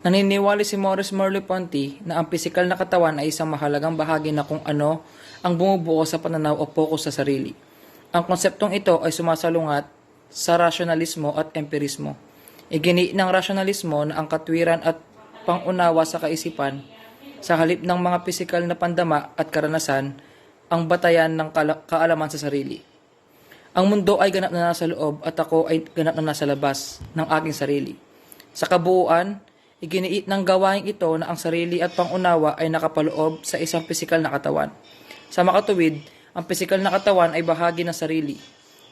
Naniniwala si Maurice Merleau-Ponty na ang pisikal na katawan ay isang mahalagang bahagi na kung ano ang bumubuo sa pananaw o focus sa sarili. Ang konseptong ito ay sumasalungat sa rasyonalismo at empirismo. Igini ng rasyonalismo na ang katwiran at pangunawa sa kaisipan sa halip ng mga pisikal na pandama at karanasan ang batayan ng kaalaman sa sarili. Ang mundo ay ganap na nasa loob at ako ay ganap na nasa labas ng aking sarili. Sa kabuuan, iginiit ng gawain ito na ang sarili at pangunawa ay nakapaloob sa isang pisikal na katawan. Sa makatuwid, ang pisikal na katawan ay bahagi ng sarili.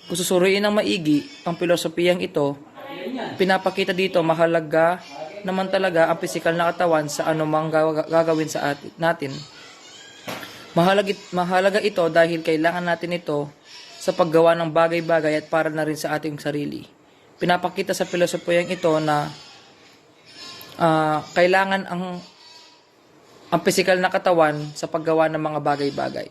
Kung susuriin ng maigi ang filosofiyang ito, pinapakita dito mahalaga naman talaga ang pisikal na katawan sa anumang gagawin sa natin. Mahalaga ito dahil kailangan natin ito sa paggawa ng bagay-bagay at para na rin sa ating sarili. Pinapakita sa filosofiyang ito na kailangan ang pisikal na katawan sa paggawa ng mga bagay-bagay.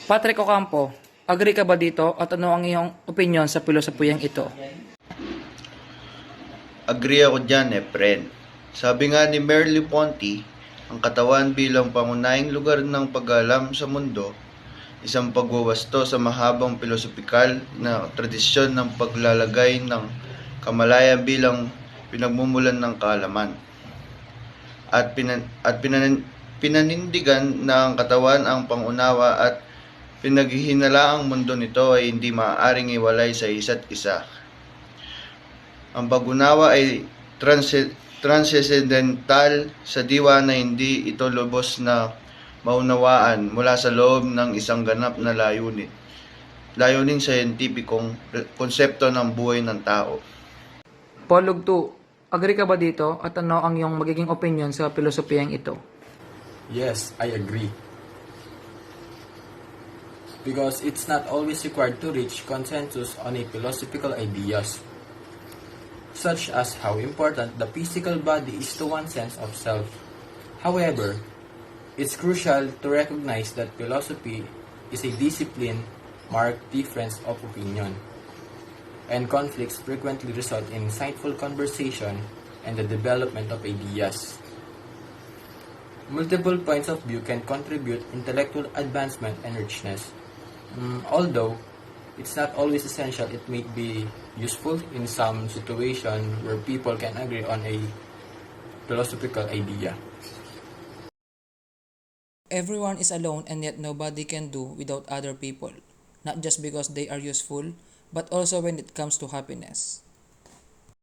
Patrick Ocampo, agree ka ba dito at ano ang iyong opinion sa filosofiyang ito? Agree ako dyan, friend. Sabi nga ni Merleau-Ponty, ang katawan bilang pangunahing lugar ng pag-alam sa mundo, isang pagwawasto sa mahabang filosopikal na tradisyon ng paglalagay ng kamalayan bilang pinagmumulan ng kaalaman. At pinanindigan na ang katawan ang pangunawa at pinaghihinalaang mundo nito ay hindi maaaring iwalay sa isa't isa. Ang pag-unawa ay transcendental sa diwa na hindi ito lubos na maunawaan mula sa loob ng isang ganap na layuning siyentipikong konsepto ng buhay ng tao. Paul Lugto, agree ka ba dito at ano ang iyong magiging opinion sa filosofiyang ito? Yes, I agree. Because it's not always required to reach consensus on a philosophical ideas, such as how important the physical body is to one's sense of self. However, it's crucial to recognize that philosophy is a discipline marked difference of opinion, and conflicts frequently result in insightful conversation and the development of ideas. Multiple points of view can contribute intellectual advancement and richness. Although it's not always essential, it may be useful in some situation where people can agree on a philosophical idea. Everyone is alone and yet nobody can do without other people, not just because they are useful, but also when it comes to happiness.